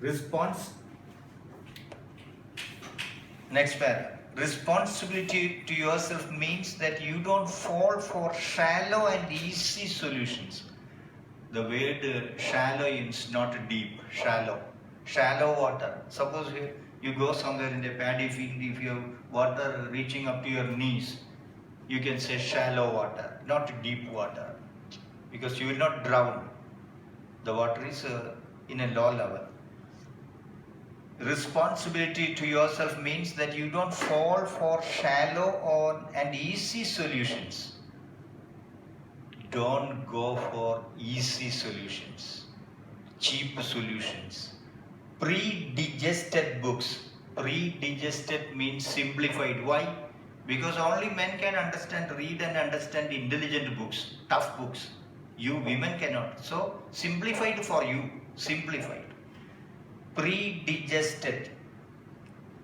Response. Next paragraph. Responsibility to yourself means that you don't fall for shallow and easy solutions. The word shallow is not deep, shallow. Shallow water. Suppose you go somewhere in the paddy field, if you have water reaching up to your knees, you can say shallow water, not deep water, because you will not drown. The water is in a low level. Responsibility to yourself means that you don't fall for shallow and easy solutions. Don't go for easy solutions, cheap solutions, pre-digested books. Pre-digested means simplified. Why? Because only men can read and understand intelligent books, tough books. You women cannot. So simplified for you, simplified. Pre-digested,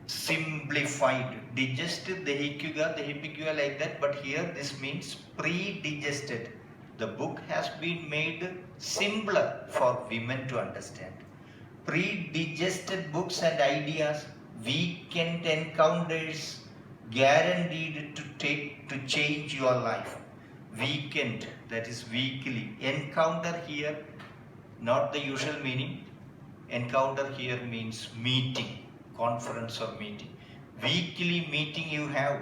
simplified. Digested, the hippicuga like that, but here this means pre-digested. The book has been made simpler for women to understand. Pre-digested books and ideas, weekend encounters, guaranteed to change your life. Weekend, that is weekly. Encounter here, not the usual meaning. Encounter here means meeting, conference or meeting. Weekly meeting you have.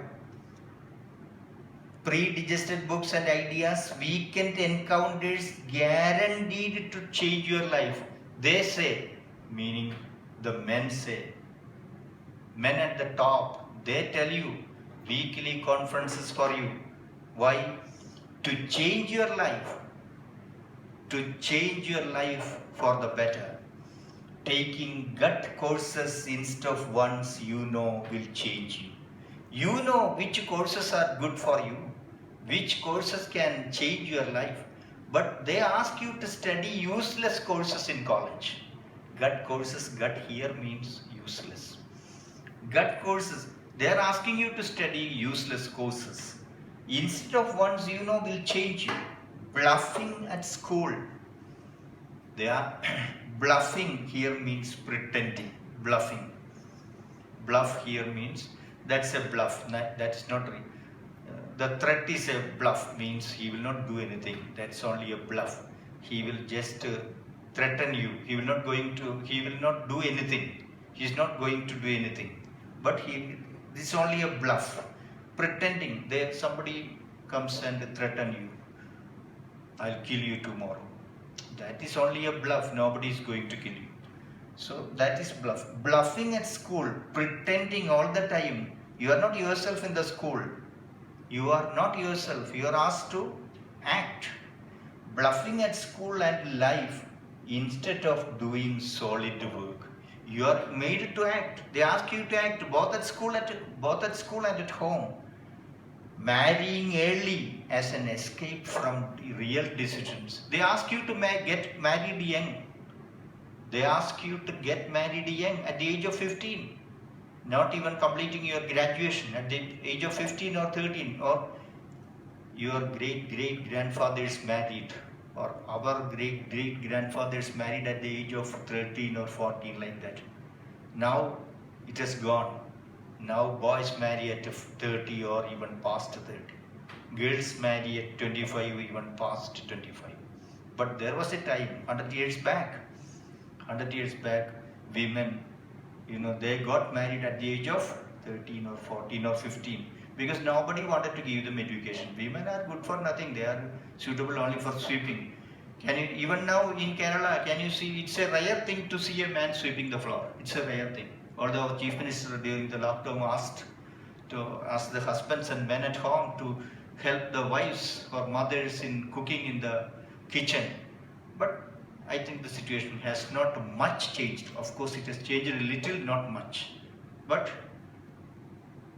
Pre-digested books and ideas, weekend encounters guaranteed to change your life. They say, meaning the men say, men at the top, they tell you weekly conferences for you. Why? To change your life. To change your life for the better. Taking gut courses instead of ones you know will change you. You know which courses are good for you, which courses can change your life, but they ask you to study useless courses in college. Gut courses, gut here means useless. Gut courses, they are asking you to study useless courses instead of ones you know will change you. Bluffing at school. They are bluffing here means pretending. Bluffing. Bluff here means that's a bluff. That's not real. The threat is a bluff, means he will not do anything. That's only a bluff. He will just threaten you. He will not do anything. He's not going to do anything. But this is only a bluff. Pretending. There somebody comes and threaten you. I'll kill you tomorrow. That is only a bluff. Nobody is going to kill you. So that is bluff. Bluffing at school, pretending all the time. You are not yourself in the school. You are not yourself. You are asked to act. Bluffing at school and life instead of doing solid work. You are made to act. They ask you to act both at school and at home. Marrying early as an escape from real decisions. They ask you to get married young. They ask you to get married young at the age of 15. Not even completing your graduation at the age of 15 or 13, or your great-great-grandfather is married, or our great-great-grandfather is married at the age of 13 or 14, like that. Now it has gone. Now boys marry at 30 or even past 30. Girls marry at 25, even past 25. But there was a time, 100 years back, women, they got married at the age of 13 or 14 or 15, because nobody wanted to give them education. Women are good for nothing. They are suitable only for sweeping. Even now in Kerala, can you see, it's a rare thing to see a man sweeping the floor. It's a rare thing. Although our Chief Minister during the lockdown asked the husbands and men at home to help the wives or mothers in cooking in the kitchen. But I think the situation has not much changed. Of course, it has changed a little, not much. But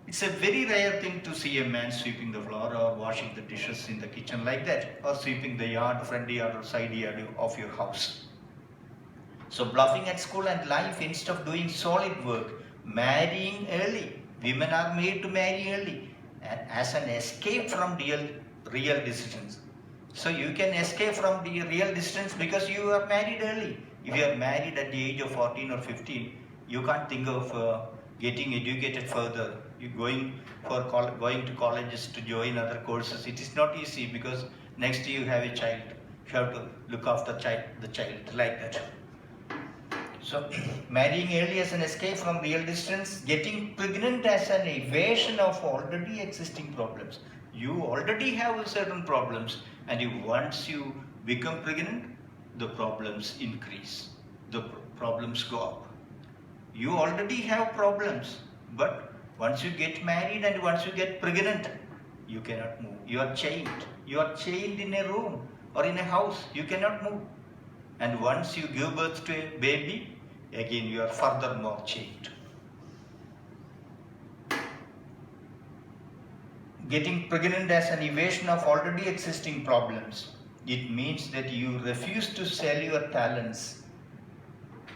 it's a very rare thing to see a man sweeping the floor or washing the dishes in the kitchen like that, or sweeping the yard, front yard or side yard of your house. So bluffing at school and life instead of doing solid work. Marrying early. Women are made to marry early as an escape from real decisions. So you can escape from the real decisions because you are married early. If you are married at the age of 14 or 15, you can't think of getting educated further. You going to colleges to join other courses. It is not easy because next year you have a child. You have to look after the child like that. So marrying early as an escape from real distance, getting pregnant as an evasion of already existing problems. You already have certain problems, and once you become pregnant, the problems increase. The problems go up. You already have problems, but once you get married and once you get pregnant, you cannot move. You are chained. You are chained in a room or in a house. You cannot move. And once you give birth to a baby, again you are furthermore chained. Getting pregnant as an evasion of already existing problems. It means that you refuse to sell your talents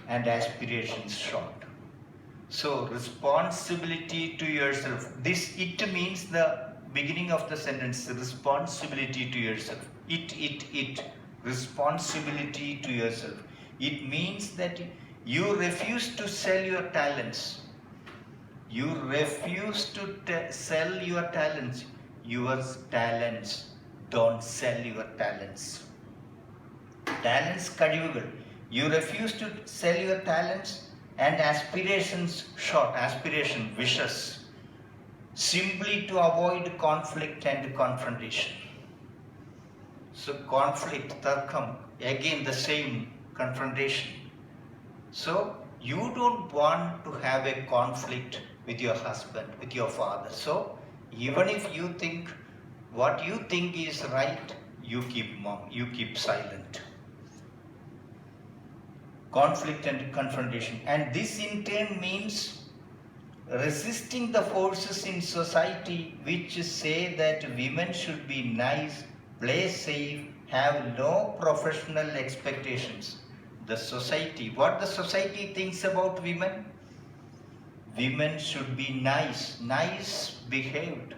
and aspirations short. So responsibility to yourself. It means the beginning of the sentence, responsibility to yourself. Responsibility to yourself. It means that you refuse to sell your talents. You refuse to sell your talents. Your talents. Don't sell your talents. Talents, കഴിവുകൾ. You refuse to sell your talents and aspirations short. Aspiration, wishes. Simply to avoid conflict and confrontation. So conflict, tarkam, again the same confrontation. So you don't want to have a conflict with your husband, with your father. So even if you think what you think is right, you keep mum, you keep silent. Conflict and confrontation. And this in turn means resisting the forces in society which say that women should be nice, play safe, have no professional expectations. The society, what the society thinks about women? Women should be nice behaved.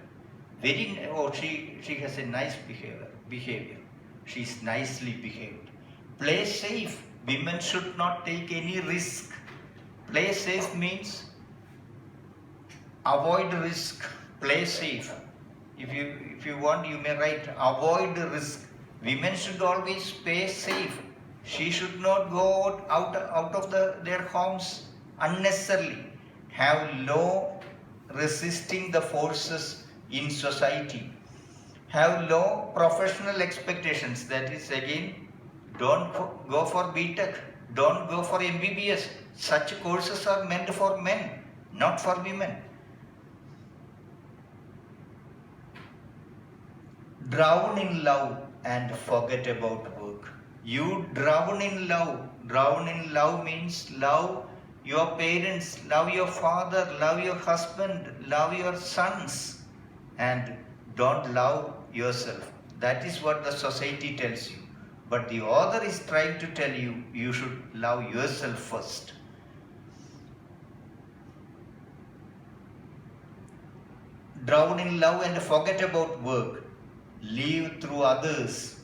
She has a nice behavior. She's nicely behaved. Play safe. Women should not take any risk. Play safe means avoid risk. Play safe. If you want, you may write avoid risk. Women should always play safe. She should not go out of their homes unnecessarily. Have low resisting the forces in society. Have low professional expectations. That is again, don't go for BTech. Don't go for MBBS. Such courses are meant for men, not for women. Drown in love and forget about work. You drown in love. Drown in love means love your parents, love your father, love your husband, love your sons, and don't love yourself. That is what the society tells you. But the author is trying to tell you, you should love yourself first. Drown in love and forget about work. Live through others.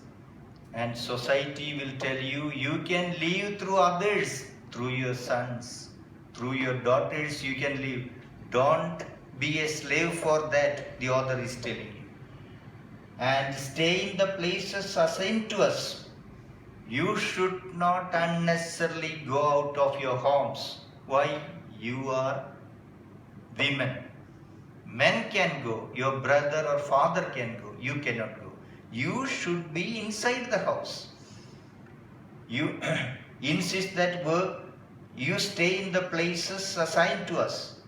And society will tell you, you can live through others, through your sons, through your daughters you can live. Don't be a slave for that, the author is telling you. And stay in the places assigned to us. You should not unnecessarily go out of your homes. Why? You are women. Men can go, your brother or father can go, you cannot go. You should be inside the house. You insist that you stay in the places assigned to us.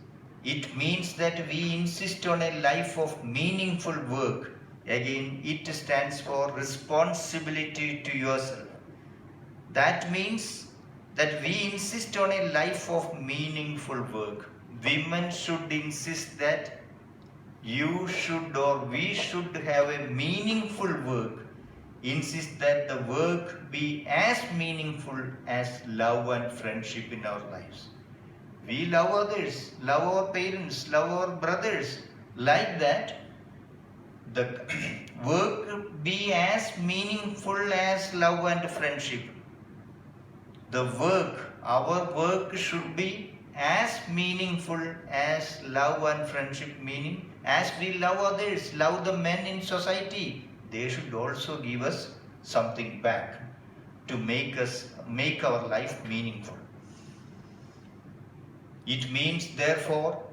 It means that we insist on a life of meaningful work. Again, it stands for responsibility to yourself. That means that we insist on a life of meaningful work. Women should insist that you should or we should have a meaningful work. Insist that the work be as meaningful as love and friendship in our lives. We love others, love our parents, love our brothers. Like that, the work be as meaningful as love and friendship. our work should be as meaningful as love and friendship, meaning as we love others, love the men in society, they should also give us something back to make our life meaningful. It means therefore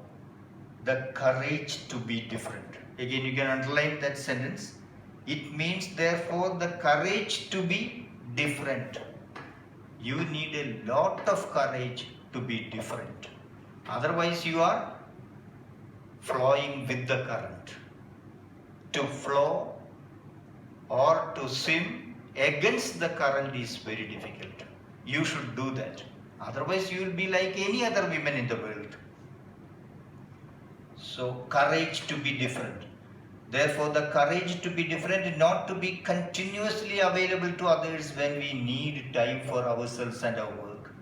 the courage to be different. Again, you can underline that sentence. It means therefore the courage to be different. You need a lot of courage to be different. Otherwise, you are flowing with the current. To flow or to swim against the current is very difficult. You should do that. Otherwise, you will be like any other women in the world. So, courage to be different. Therefore, the courage to be different, not to be continuously available to others when we need time for ourselves and our work.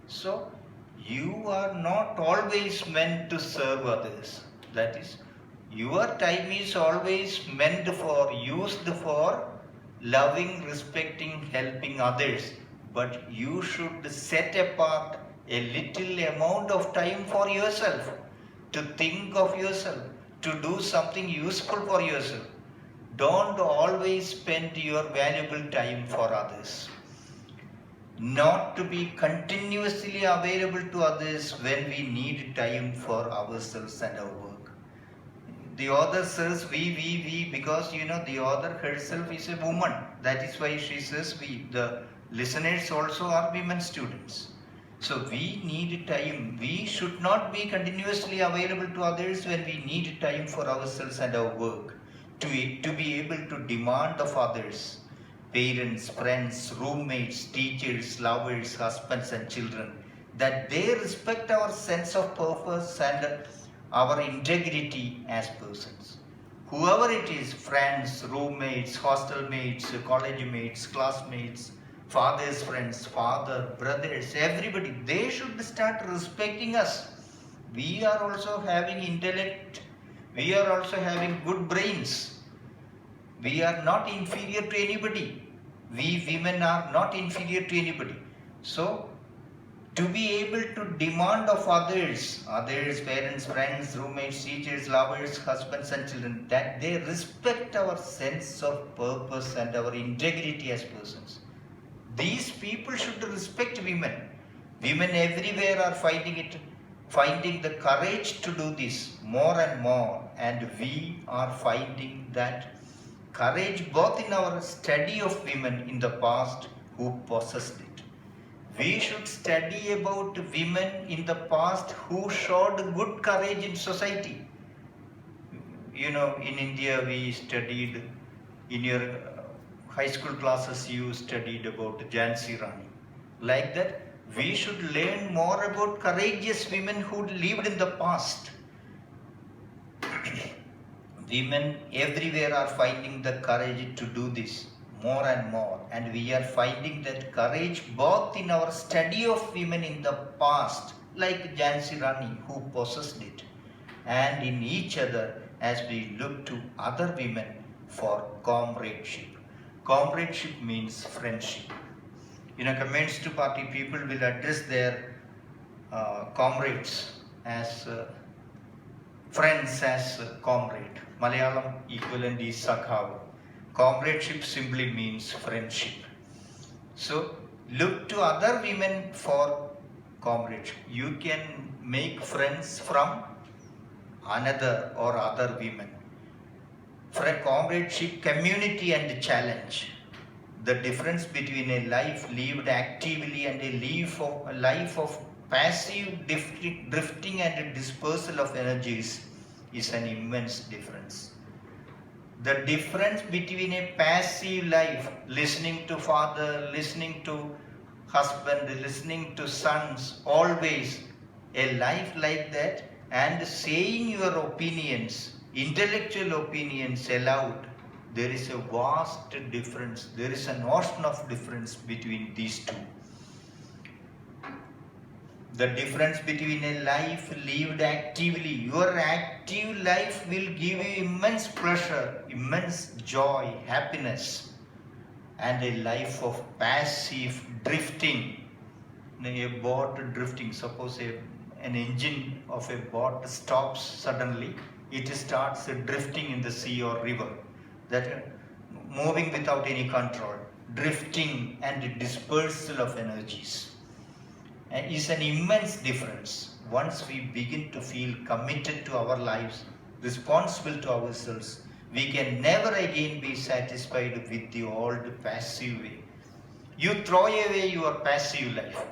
So, you are not always meant to serve others. That is, your time is always used for loving, respecting, helping others. But you should set apart a little amount of time for yourself, to think of yourself, to do something useful for yourself. Don't always spend your valuable time for others. Not to be continuously available to others when we need time for ourselves and our work. The author says we, because the author herself is a woman. That is why she says we. The listeners also are women students. So we need time. We should not be continuously available to others when we need time for ourselves and our work. To be able to demand of others, parents, friends, roommates, teachers, lovers, husbands and children, that they respect our sense of purpose and our integrity as persons. Whoever it is, friends, roommates, hostel mates, college mates, classmates, father's friends, father, brothers, everybody, they should start respecting us. We are also having intellect. We are also having good brains. We are not inferior to anybody. We women are not inferior to anybody. So, to be able to demand of others, parents, friends, roommates, teachers, lovers, husbands and children, that they respect our sense of purpose and our integrity as persons. These people should respect women. Women everywhere are finding the courage to do this more and more, and we are finding that courage both in our study of women in the past who possessed it. We should study about women in the past who showed good courage in society. In India we studied, in your high school classes you studied about Jhansi Rani. Like that, we should learn more about courageous women who lived in the past. Women everywhere are finding the courage to do this more and more, and we are finding that courage both in our study of women in the past, like Jhansi Rani who possessed it, and in each other as we look to other women for comradeship. Comradeship means friendship. Communist party people will address their comrades as friends as comrade. Malayalam equivalent is Sakhav. Comradeship simply means friendship. So look to other women for comradeship. You can make friends from another or other women. For a comradeship, community and challenge. The difference between a life lived actively and a life of passive drifting and dispersal of energies is an immense difference. The difference between a passive life, listening to father, listening to husband, listening to sons, always a life like that, and saying your opinions, intellectual opinions aloud, there is a vast difference. There is an ocean of difference between these two. The difference between a life lived actively, your active life will give you immense pleasure, immense joy, happiness, and a life of passive drifting a boat drifting, suppose an engine of a boat stops suddenly, it starts drifting in the sea or river, that moving without any control, drifting and dispersal of energies is an immense difference. Once we begin to feel committed to our lives, responsible to ourselves, we can never again be satisfied with the old passive way. You throw away your passive life,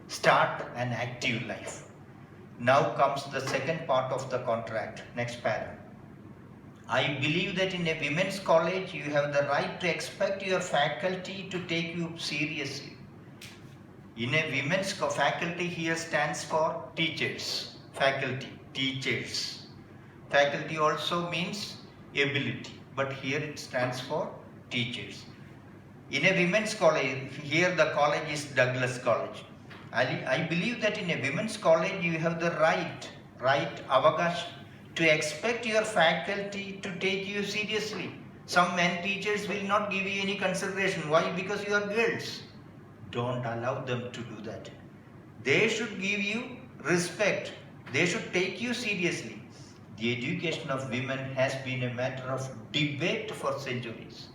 start an active life. Now comes the second part of the contract, next paragraph. I believe that in a women's college you have the right to expect your faculty to take you seriously. In a women's faculty here stands for teachers, faculty, teachers. Faculty also means ability, but here it stands for teachers. In a women's college, here the college is Douglas College. I believe that in a women's college you have the right, avagash, to expect your faculty to take you seriously. Some men teachers will not give you any consideration. Why? Because you are girls. Don't allow them to do that. They should give you respect. They should take you seriously. The education of women has been a matter of debate for centuries.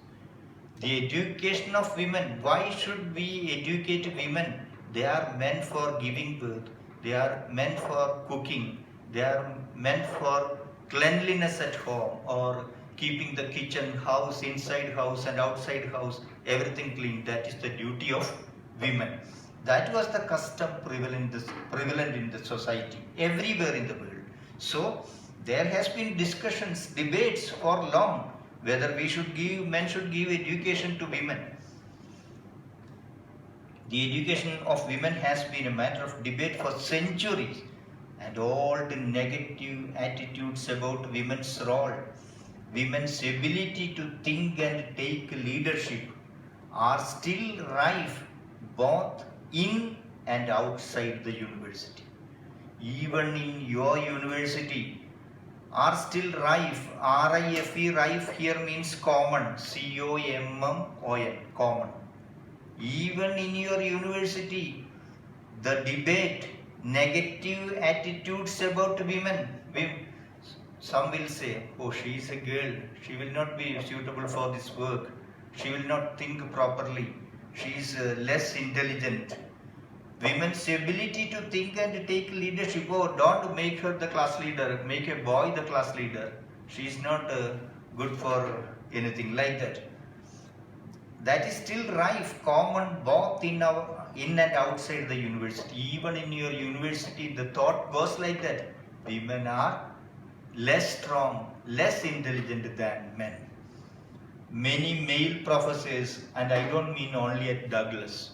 The education of women, why should we educate women? They are meant for giving birth. They are meant for cooking. They are meant for cleanliness at home or keeping the kitchen, house, inside house and outside house, everything clean. That is the duty of women. That was the custom prevalent in the society, everywhere in the world. So there has been discussions, debates for long, whether men should give education to women. The education of women has been a matter of debate for centuries, and all the negative attitudes about women's role, women's ability to think and take leadership are still rife both in and outside the university. Even in your university are still rife. R-I-F-E, rife here means common, C-O-M-M-O-N, common. Even in your university, the debate, negative attitudes about women. Some will say, oh, she is a girl, she will not be suitable for this work, she will not think properly, she is less intelligent. Women's ability to think and take leadership, oh, don't make her the class leader, make a boy the class leader. She is not good for anything like that. That is still rife, common both in and outside the university. Even in your university, the thought goes like that. Women are less strong, less intelligent than men. Many male professors, and I don't mean only at Douglas.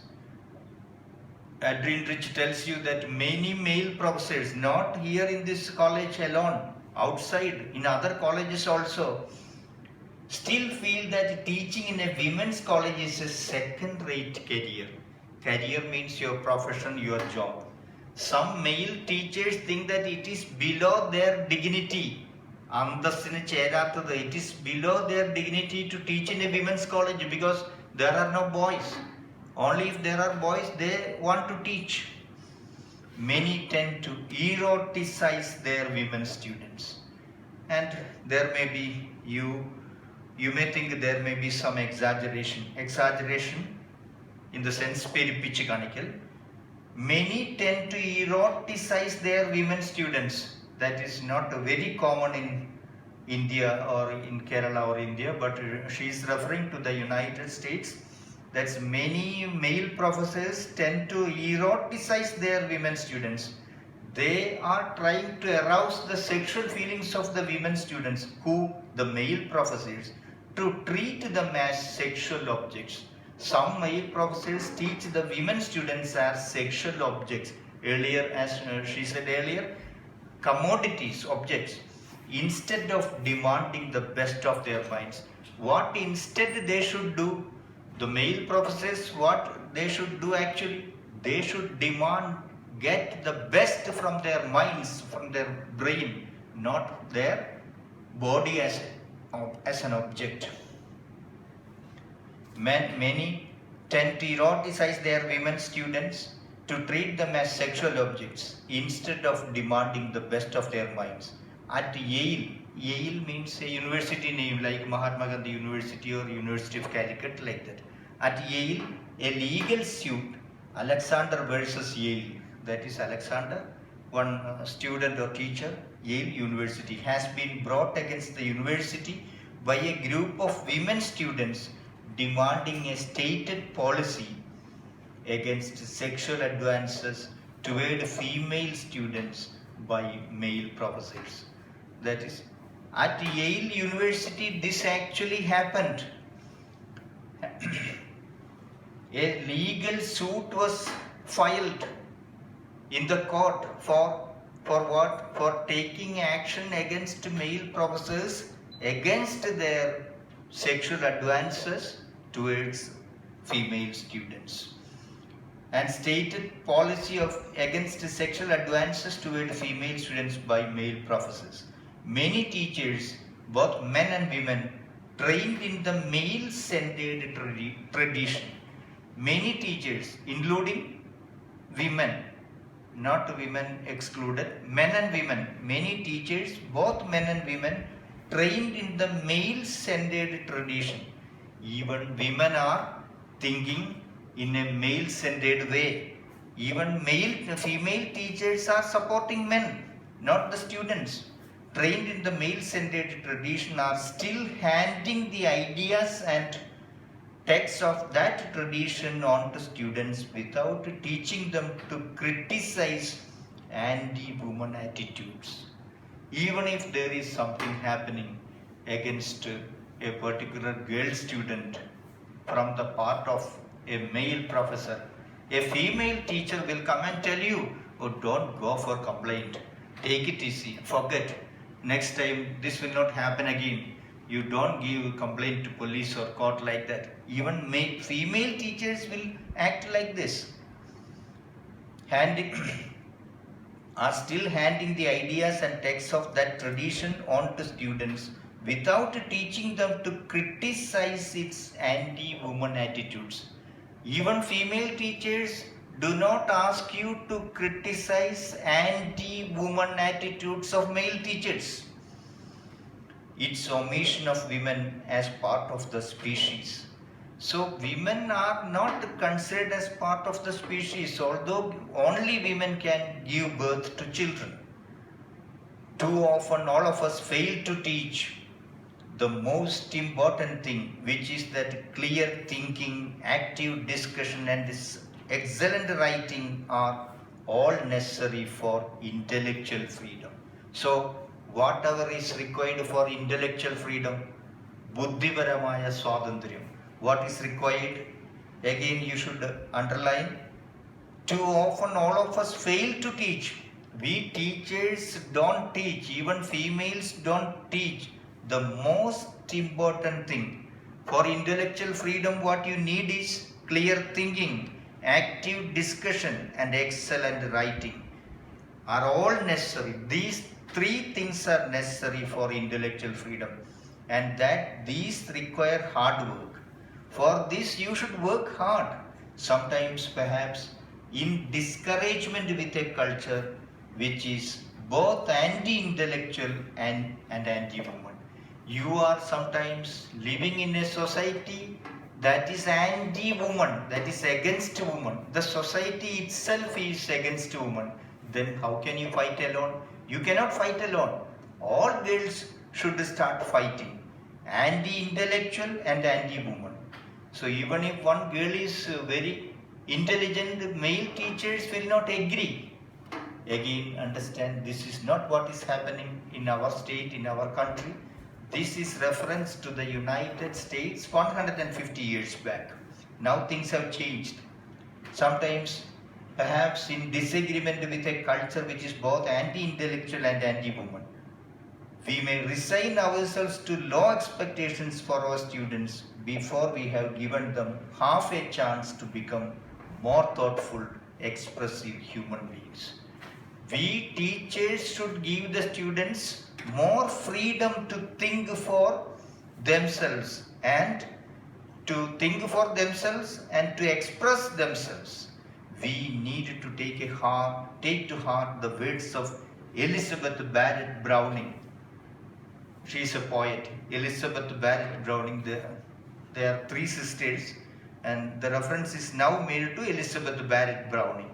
Adrian Rich tells you that many male professors, not here in this college alone, outside, in other colleges also, still feel that teaching in a women's college is a second-rate career. Career means your profession, your job. Some male teachers think that it is below their dignity. It is below their dignity to teach in a women's college because there are no boys. Only if there are boys, they want to teach. Many tend to eroticize their women students. And there may be, you may think there may be some exaggeration. Exaggeration in the sense peripichikanical. Many tend to eroticize their women students. That is not very common in India or in Kerala or India, but she is referring to the United States. That's many male professors tend to eroticize their women students. They are trying to arouse the sexual feelings of the women students, the male professors, to treat them as sexual objects. Some male professors teach the women students as sexual objects. Earlier, as she said earlier, commodities, objects, instead of demanding the best of their minds. What instead they should do? The male professors, what they should do actually? They should get the best from their minds, from their brain, not their body as an object. Many tend to eroticize their women students. to treat them as sexual objects instead of demanding the best of their minds. At Yale, Yale means a university name like Mahatma Gandhi University or University of Calicut, like that. At Yale, a legal suit, Alexander versus Yale, that is Alexander, one student or teacher, Yale University, has been brought against the university by a group of women students demanding a stated policy against sexual advances toward female students by male professors. That is, at Yale University, this actually happened. A legal suit was filed in the court for what? For taking action against male professors against their sexual advances towards female students, and stated policy of against sexual advances toward female students by male professors. Many teachers, both men and women, trained in the male-centered tradition. Many teachers, including women, not women excluded, men and women, many teachers, both men and women, trained in the male-centered tradition. Even women are thinking in a male-centered way. Even female teachers are supporting men, not the students. Trained in the male-centered tradition are still handing the ideas and texts of that tradition on to students without teaching them to criticize anti-woman attitudes. Even if there is something happening against a particular girl student from the part of a male professor, a female teacher will come and tell you, oh, don't go for complaint. Take it easy, forget. Next time this will not happen again. You don't give complaint to police or court like that. Even female teachers will act like this. Are still handing the ideas and texts of that tradition on to students without teaching them to criticize its anti-woman attitudes. Even female teachers do not ask you to criticize anti-woman attitudes of male teachers. It's omission of women as part of the species. So women are not considered as part of the species, although only women can give birth to children. Too often all of us fail to teach the most important thing, which is that clear thinking, active discussion and this excellent writing are all necessary for intellectual freedom. So whatever is required for intellectual freedom, buddhiparamaya swatantriyam, what is required? Again you should underline, too often all of us fail to teach. We teachers don't teach, even females don't teach the most important thing. For intellectual freedom, what you need is clear thinking, active discussion and excellent writing are all necessary. These three things are necessary for intellectual freedom, and that these require hard work. For this you should work hard, sometimes perhaps in discouragement with a culture which is both anti-intellectual and anti-woman. You are sometimes living in a society that is anti-woman, that is against woman. The society itself is against woman. Then how can you fight alone? You cannot fight alone. All girls should start fighting, anti-intellectual and anti-woman. So even if one girl is very intelligent, male teachers will not agree. Again, understand, this is not what is happening in our state, in our country. This is reference to the United States 150 years back. Now things have changed. Sometimes, perhaps in disagreement with a culture which is both anti-intellectual and anti-woman, we may resign ourselves to low expectations for our students before we have given them half a chance to become more thoughtful, expressive human beings. We teachers should give the students more freedom to think for themselves and to express themselves. we need to take to heart the words of Elizabeth Barrett Browning. She is a poet. Elizabeth Barrett Browning. There are three sisters, and the reference is now made to Elizabeth Barrett Browning.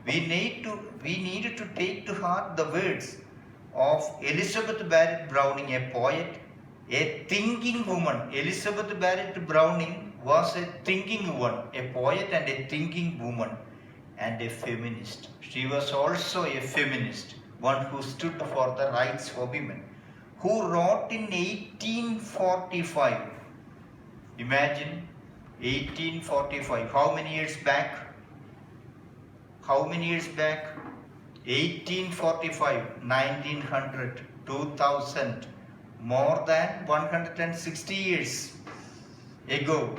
We need to take to heart the words of Elizabeth Barrett Browning, a poet, a thinking woman. Elizabeth Barrett Browning was a thinking woman, a poet and a thinking woman, and a feminist. She was also a feminist, one who stood for the rights for women, who wrote in 1845. Imagine 1845. How many years back? 1845, 1900, 2000, more than 160 years ago.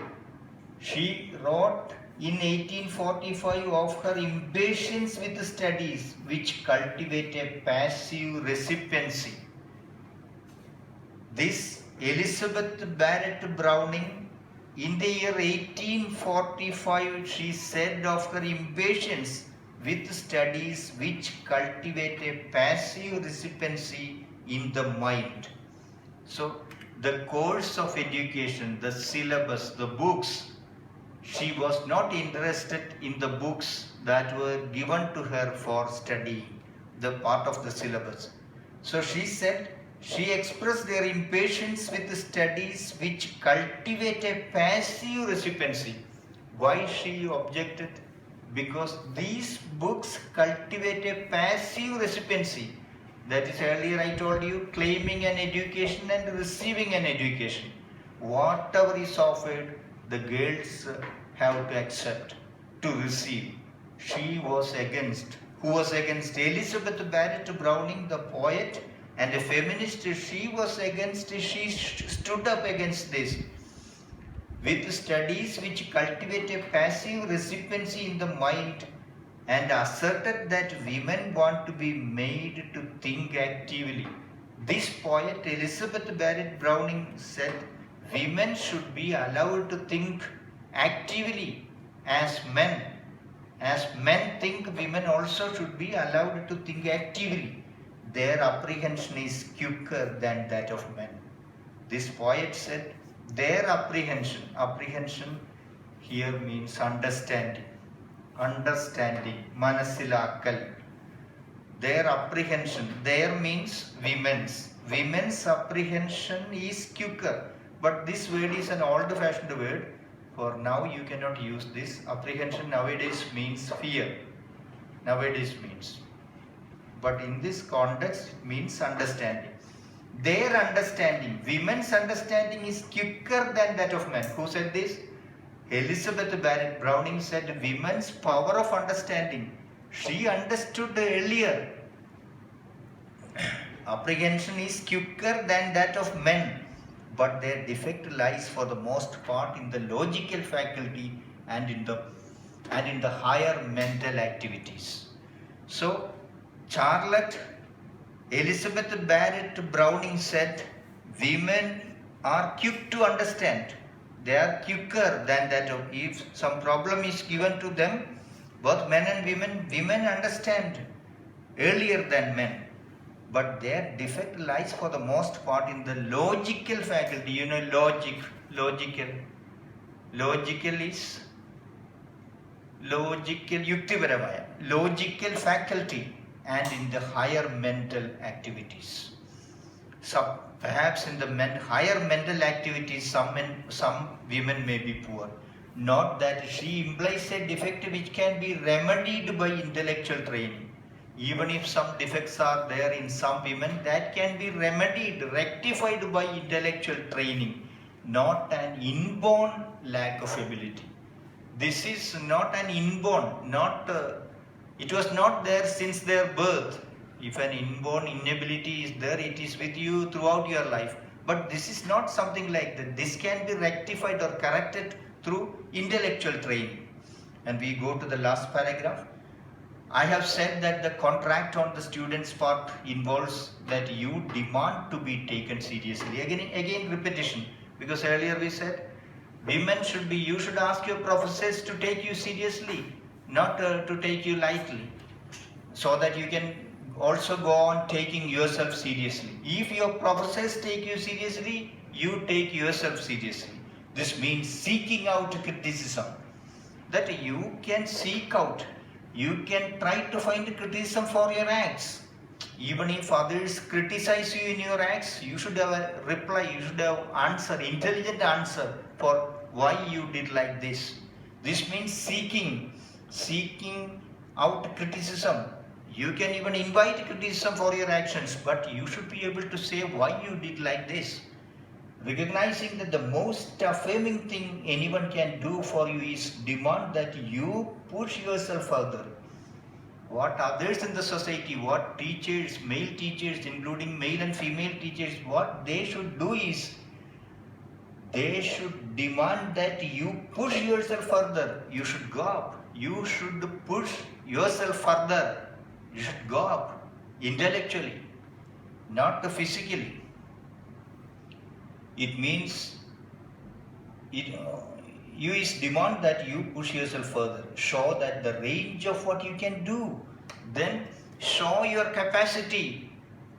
She wrote in 1845 of her impatience with studies which cultivate a passive recipiency. This Elizabeth Barrett Browning, in the year 1845, she said of her impatience with studies which cultivate a passive recipiency in the mind. So, the course of education, the syllabus, the books, she was not interested in the books that were given to her for studying, the part of the syllabus. So, she expressed their impatience with the studies which cultivate a passive recipiency. Why she objected? Because these books cultivate a passive recipiency. That is, earlier I told you, claiming an education and receiving an education. Whatever is offered, the girls have to accept, to receive. She was against. Who was against? Elizabeth Barrett Browning, the poet and a feminist. She was against, she stood up against this. With studies which cultivate a passive recipiency in the mind, and asserted that women want to be made to think actively. This poet, Elizabeth Barrett Browning, said women should be allowed to think actively as men. As men think, women also should be allowed to think actively. Their apprehension is quicker than that of men. This poet said, their apprehension here means understanding, manasilakal. Their apprehension, there means women's apprehension is quicker. But this word is an old-fashioned word. For now you cannot use this. Apprehension nowadays means fear. But in this context it means understanding. Their understanding, women's understanding is quicker than that of men. Who said this? Elizabeth Barrett Browning said women's power of understanding. She understood earlier. Apprehension is quicker than that of men, but their defect lies for the most part in the logical faculty and in the higher mental activities. So, Elizabeth Barrett Browning said, women are quick to understand. They are quicker than that of, if some problem is given to them, both men and women understand earlier than men. But their defect lies for the most part in the logical faculty. You know, logical is yuktiparamaya, logical faculty, and in the higher mental activities. So perhaps in the higher mental activities, some women may be poor. Not that she implies a defect which can be remedied by intellectual training. Even if some defects are there in some women, that can be remedied, rectified by intellectual training, not an inborn lack of ability. This is not an inborn, it was not there since their birth. If an inborn inability is there, it is with you throughout your life. But this is not something like that. This can be rectified or corrected through intellectual training. And we go to the last paragraph. I have said that the contract on the student's part involves that you demand to be taken seriously. Again repetition, because earlier we said you should ask your professors to take you seriously. not to take you lightly, so that you can also go on taking yourself seriously. If your professors take you seriously, you take yourself seriously. This means seeking out criticism, that you can seek out, you can try to find criticism for your acts. Even if others criticize you in your acts, you should have a reply, you should have answer, intelligent answer for why you did like this. This means seeking out criticism. You can even invite criticism for your actions, but you should be able to say why you did like this. Recognizing that the most affirming thing anyone can do for you is demand that you push yourself further. What others in the society, what teachers, male teachers, including male and female teachers, what they should do is, they should demand that you push yourself further. You should go up. You should push yourself further. You should go up intellectually, not physically. It means you is demand that you push yourself further. Show that the range of what you can do. Then show your capacity.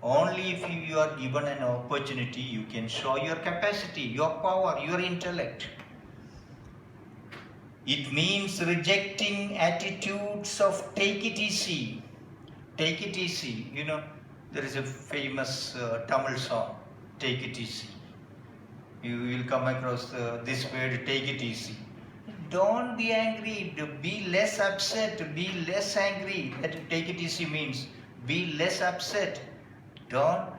Only if you are given an opportunity, you can show your capacity, your power, your intellect. It means rejecting attitudes of take it easy. Take it easy. You know, there is a famous Tamil song, take it easy. You will come across this word, take it easy. Don't be angry, be less upset, be less angry. That take it easy means be less upset. Don't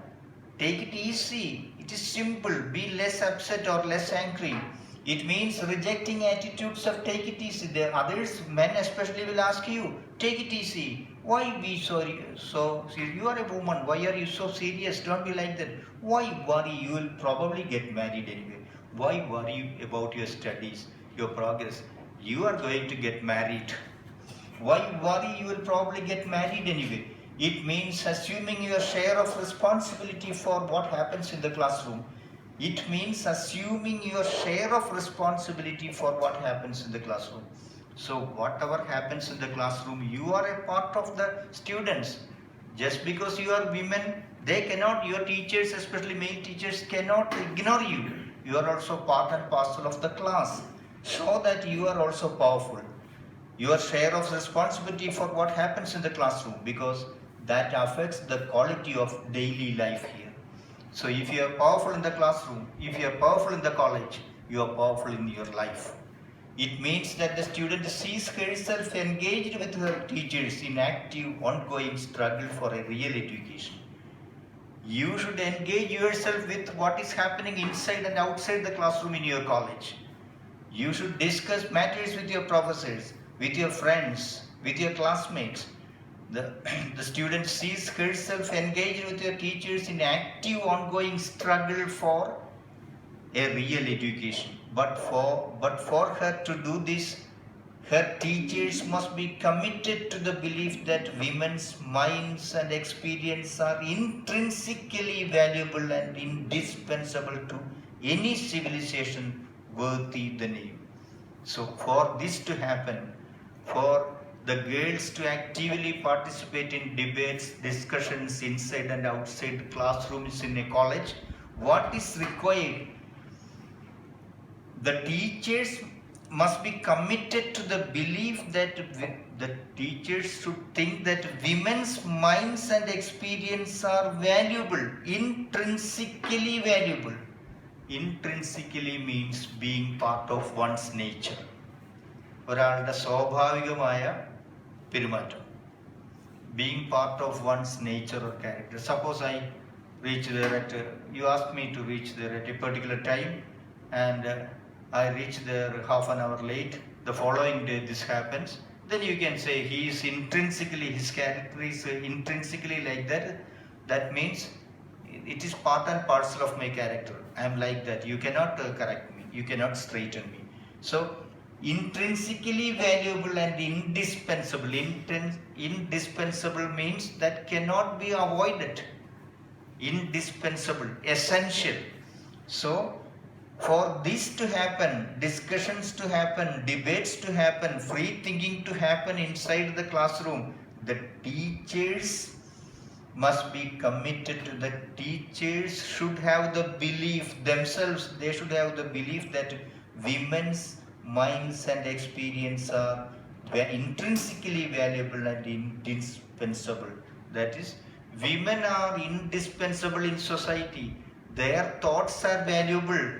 take it easy. It is simple. Be less upset or less angry. It means rejecting attitudes of take it easy. The others, men especially, will ask you, take it easy. Why be so serious? You are a woman. Why are you so serious? Don't be like that. Why worry? You will probably get married anyway. Why worry about your studies, your progress? You are going to get married. Why worry? You will probably get married anyway. It means assuming your share of responsibility for what happens in the classroom. It means assuming your share of responsibility for what happens in the classroom. So whatever happens in the classroom, you are a part of the students. Just because you are women, they cannot, your teachers, especially male teachers, cannot ignore you. You are also part and parcel of the class. Show that you are also powerful. Your share of responsibility for what happens in the classroom, because that affects the quality of daily life here. So if you are powerful in the classroom, if you are powerful in the college, you are powerful in your life. It means that the student sees herself engaged with her teachers in active, ongoing struggle for a real education. You should engage yourself with what is happening inside and outside the classroom in your college. You should discuss matters with your professors, with your friends, with your classmates. The student sees herself engaged with her teachers in active, ongoing struggle for a real education. But for her to do this, her teachers must be committed to the belief that women's minds and experience are intrinsically valuable and indispensable to any civilization worthy the name. So for this to happen, for the girls to actively participate in debates, discussions inside and outside classrooms in a college, what is required? The teachers must be committed to the belief that the teachers should think that women's minds and experience are valuable, intrinsically valuable. Intrinsically means being part of one's nature. ഒരാളുടെ സ്വാഭാവികമായ പെരുമാറ്റം. Being part of one's nature or character. Suppose I reach there at, you ask me to reach there at a particular time, and I reach there half an hour late. The following day this happens. Then you can say he is intrinsically, his character is intrinsically like that. That means it is part and parcel of my character. I am like that. You cannot correct me. You cannot straighten me. So intrinsically valuable and indispensable. Indispensable means that cannot be avoided. Indispensable, essential. So For this to happen, discussions to happen, debates to happen, free thinking to happen inside the classroom, the teachers must be committed to. The teachers should have the belief themselves, they should have the belief that women's minds and experience are intrinsically valuable and indispensable. That is, women are indispensable in society. Their thoughts are valuable.